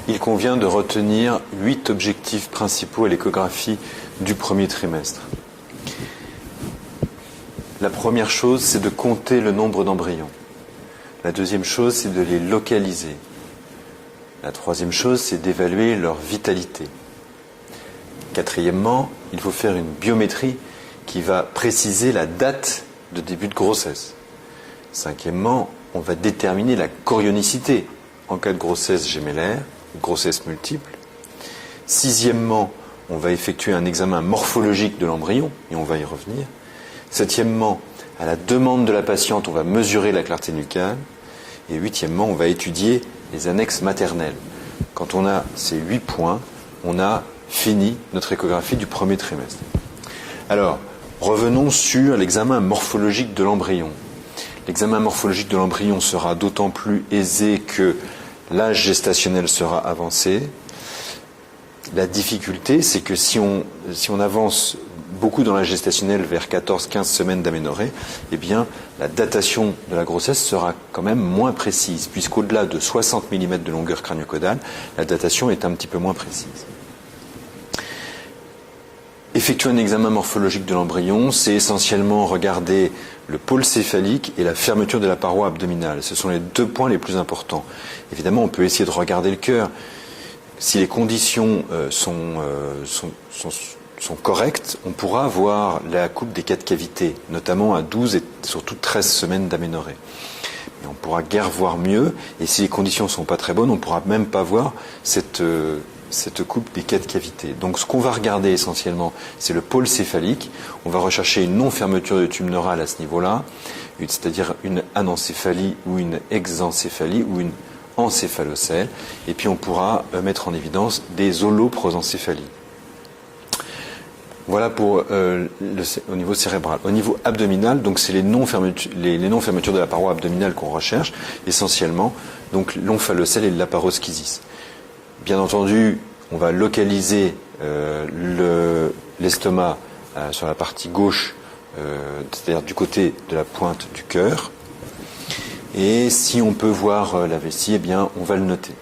il convient de retenir 8 objectifs principaux à l'échographie du premier trimestre. La première chose, c'est de compter le nombre d'embryons. La deuxième chose, c'est de les localiser. La troisième chose, c'est d'évaluer leur vitalité. Quatrièmement, il faut faire une biométrie qui va préciser la date de début de grossesse. Cinquièmement, on va déterminer la chorionicité en cas de grossesse gémellaire, grossesse multiple. Sixièmement, on va effectuer un examen morphologique de l'embryon, et on va y revenir. Septièmement, à la demande de la patiente, on va mesurer la clarté nucale. Et huitièmement, on va étudier les annexes maternelles. Quand on a ces 8 points, on a fini notre échographie du premier trimestre. Alors, revenons sur l'examen morphologique de l'embryon. L'examen morphologique de l'embryon sera d'autant plus aisé que l'âge gestationnel sera avancé. La difficulté, c'est que si on avance beaucoup dans l'âge gestationnel vers 14-15 semaines d'aménorrhée, eh bien, la datation de la grossesse sera quand même moins précise, puisqu'au-delà de 60 mm de longueur crânio-caudale, la datation est un petit peu moins précise. Effectuer un examen morphologique de l'embryon, c'est essentiellement regarder le pôle céphalique et la fermeture de la paroi abdominale. Ce sont les 2 points les plus importants. Évidemment, on peut essayer de regarder le cœur. Si les conditions sont correctes, on pourra voir la coupe des 4 cavités, notamment à 12 et surtout 13 semaines d'aménorrhée. Mais on pourra guère voir mieux, et si les conditions ne sont pas très bonnes, on ne pourra même pas voir cette coupe des 4 cavités. Donc ce qu'on va regarder essentiellement, c'est le pôle céphalique. On va rechercher une non-fermeture de tube neural à ce niveau-là, c'est-à-dire une anencéphalie ou une exencéphalie ou une encéphalocèle. Et puis on pourra mettre en évidence des holoprosencéphalies. Voilà pour au niveau cérébral. Au niveau abdominal, donc c'est les non-fermetures de la paroi abdominale qu'on recherche, essentiellement, donc l'omphalocèle et l'aparoschisis. Bien entendu, on va localiser l'estomac sur la partie gauche, c'est-à-dire du côté de la pointe du cœur. Et si on peut voir la vessie, eh bien, on va le noter.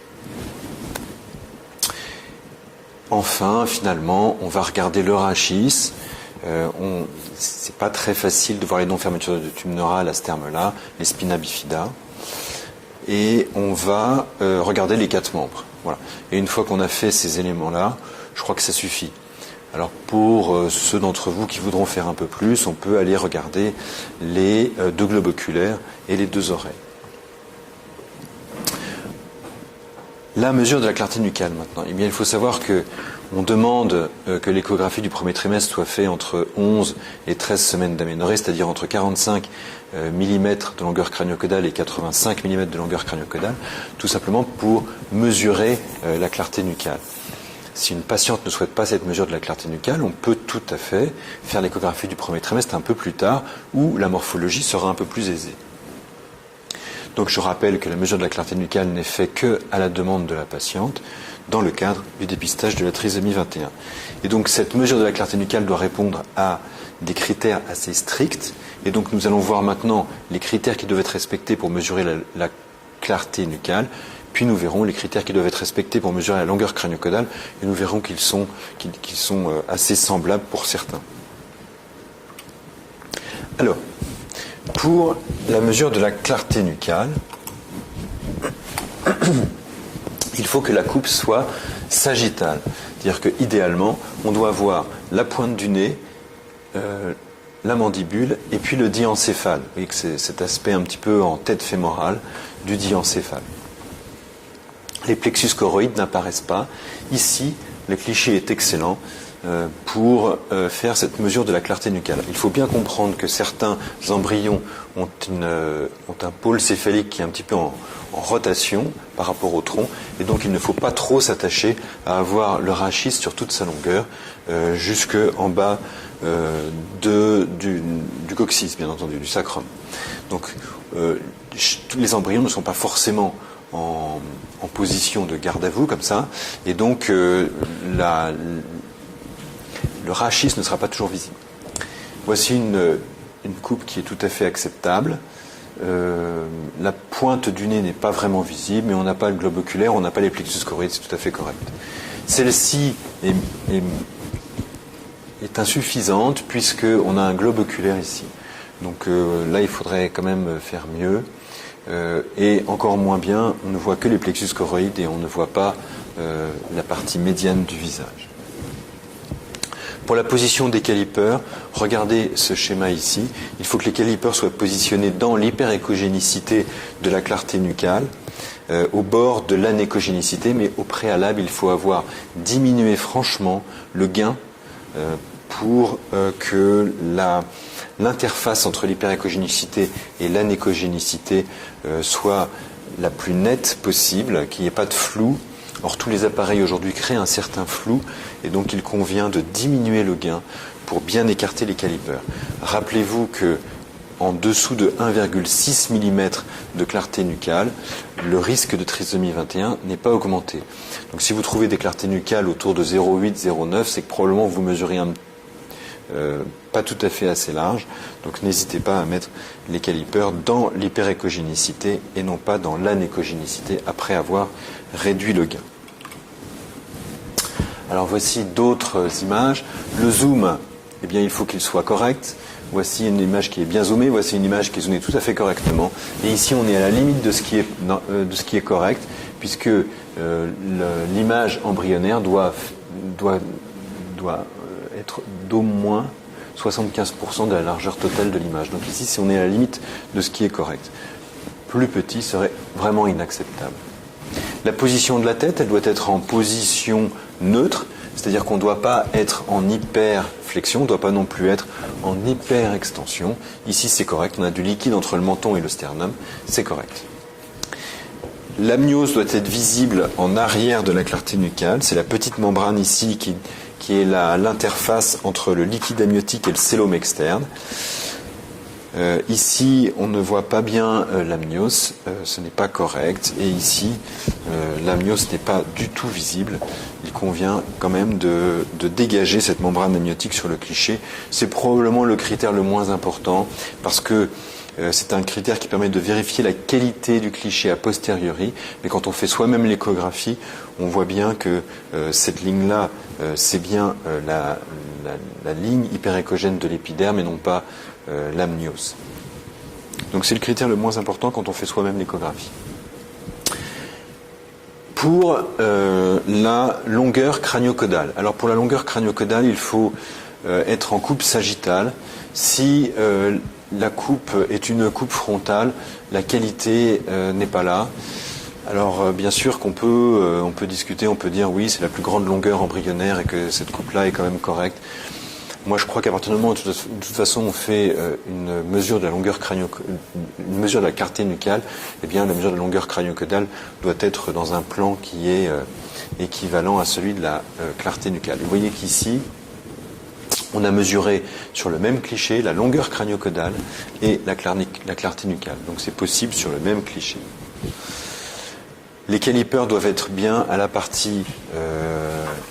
Enfin, finalement, on va regarder le rachis. C'est pas très facile de voir les non-fermetures de tube neural à ce terme-là, les spina bifida. Et on va regarder les 4 membres. Voilà. Et une fois qu'on a fait ces éléments-là, je crois que ça suffit. Alors pour ceux d'entre vous qui voudront faire un peu plus, on peut aller regarder les 2 globes oculaires et les 2 oreilles. La mesure de la clarté nucale maintenant. Eh bien, il faut savoir qu'on demande que l'échographie du premier trimestre soit faite entre 11 et 13 semaines d'aménorrhée, c'est-à-dire entre 45 mm de longueur crânio-caudale et 85 mm de longueur crânio-caudale, tout simplement pour mesurer la clarté nucale. Si une patiente ne souhaite pas cette mesure de la clarté nucale, on peut tout à fait faire l'échographie du premier trimestre un peu plus tard, où la morphologie sera un peu plus aisée. Donc je rappelle que la mesure de la clarté nucale n'est faite qu'à la demande de la patiente dans le cadre du dépistage de la trisomie 21. Et donc cette mesure de la clarté nucale doit répondre à des critères assez stricts. Et donc nous allons voir maintenant les critères qui doivent être respectés pour mesurer la clarté nucale. Puis nous verrons les critères qui doivent être respectés pour mesurer la longueur crânio-caudale. Et nous verrons qu'ils sont assez semblables pour certains. Alors, pour la mesure de la clarté nucale, il faut que la coupe soit sagittale. C'est-à-dire qu'idéalement, on doit avoir la pointe du nez, la mandibule et puis le diencéphale. Vous voyez que c'est cet aspect un petit peu en tête fémorale du diencéphale. Les plexus choroïdes n'apparaissent pas. Ici, le cliché est excellent pour faire cette mesure de la clarté nucale. Il faut bien comprendre que certains embryons ont un pôle céphalique qui est un petit peu en rotation par rapport au tronc, et donc il ne faut pas trop s'attacher à avoir le rachis sur toute sa longueur jusque en bas du coccyx, bien entendu, du sacrum. Donc tous les embryons ne sont pas forcément en position de garde à vous comme ça, et donc le rachis ne sera pas toujours visible. Voici une coupe qui est tout à fait acceptable. la pointe du nez n'est pas vraiment visible, mais on n'a pas le globe oculaire, on n'a pas les plexus choroïdes, c'est tout à fait correct. Celle-ci est insuffisante puisqu'on a un globe oculaire ici. Donc là, il faudrait quand même faire mieux. Et encore moins bien, on ne voit que les plexus choroïdes et on ne voit pas la partie médiane du visage. Pour la position des calipers, regardez ce schéma ici. Il faut que les calipers soient positionnés dans l'hyperéchogénicité de la clarté nucale, au bord de l'anéchogénicité, mais au préalable, il faut avoir diminué franchement le gain pour que l'interface entre l'hyperéchogénicité et l'anéchogénicité soit la plus nette possible, qu'il n'y ait pas de flou. Or, tous les appareils aujourd'hui créent un certain flou et donc il convient de diminuer le gain pour bien écarter les calipers. Rappelez-vous que en dessous de 1,6 mm de clarté nucale, le risque de trisomie 21 n'est pas augmenté. Donc si vous trouvez des clartés nucales autour de 0,8, 0,9, c'est que probablement vous mesurez pas tout à fait assez large. Donc n'hésitez pas à mettre les calipers dans l'hyperéchogénicité et non pas dans l'anéchogénicité après avoir réduit le gain. Alors voici d'autres images. Le zoom, eh bien, il faut qu'il soit correct. Voici une image qui est bien zoomée, voici une image qui est zoomée tout à fait correctement. Et ici, on est à la limite de ce qui est correct, puisque l'image embryonnaire doit être d'au moins 75% de la largeur totale de l'image. Donc ici, on est à la limite de ce qui est correct. Plus petit serait vraiment inacceptable. La position de la tête, elle doit être en position neutre, c'est-à-dire qu'on ne doit pas être en hyperflexion, on ne doit pas non plus être en hyperextension. Ici, c'est correct, on a du liquide entre le menton et le sternum, c'est correct. L'amniose doit être visible en arrière de la clarté nucale, c'est la petite membrane ici qui est l'interface entre le liquide amniotique et le cellome externe. Ici, on ne voit pas bien l'amnios, ce n'est pas correct. Et ici, l'amnios n'est pas du tout visible. Il convient quand même de dégager cette membrane amniotique sur le cliché. C'est probablement le critère le moins important parce que c'est un critère qui permet de vérifier la qualité du cliché a posteriori. Mais quand on fait soi-même l'échographie, on voit bien que cette ligne-là, c'est bien la ligne hyperéchogène de l'épiderme et non pas l'amnios. Donc c'est le critère le moins important quand on fait soi-même l'échographie. Pour la longueur crânio-caudale. Alors pour la longueur crânio-caudale, il faut être en coupe sagittale. Si la coupe est une coupe frontale, la qualité n'est pas là. Alors bien sûr qu'on on peut discuter, on peut dire oui, c'est la plus grande longueur embryonnaire et que cette coupe-là est quand même correcte. Moi, je crois qu'à partir du moment où, de toute façon, on fait une mesure de la longueur une mesure de la clarté nucale, eh bien, la mesure de la longueur crânio-caudale doit être dans un plan qui est équivalent à celui de la clarté nucale. Vous voyez qu'ici, on a mesuré sur le même cliché la longueur crânio-caudale et la clarté nucale. Donc, c'est possible sur le même cliché. Les calipers doivent être bien à la partie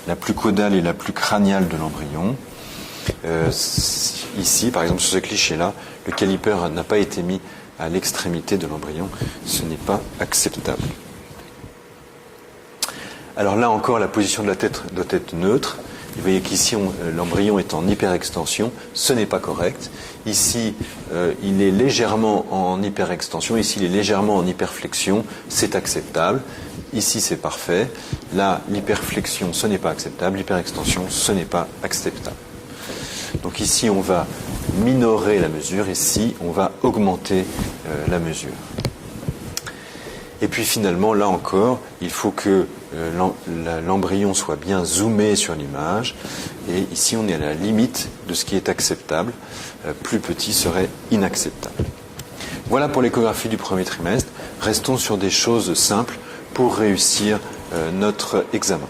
la plus caudale et la plus crâniale de l'embryon. Ici, par exemple, sur ce cliché-là, le caliper n'a pas été mis à l'extrémité de l'embryon. Ce n'est pas acceptable. Alors là encore, la position de la tête doit être neutre. Vous voyez qu'ici, l'embryon est en hyperextension. Ce n'est pas correct. Ici, il est légèrement en hyperextension. Ici, il est légèrement en hyperflexion. C'est acceptable. Ici, c'est parfait. Là, l'hyperflexion, ce n'est pas acceptable. L'hyperextension, ce n'est pas acceptable. Donc ici, on va minorer la mesure. Ici, on va augmenter la mesure. Et puis finalement, là encore, il faut que l'embryon soit bien zoomé sur l'image. Et ici, on est à la limite de ce qui est acceptable. Plus petit serait inacceptable. Voilà pour l'échographie du premier trimestre. Restons sur des choses simples pour réussir notre examen.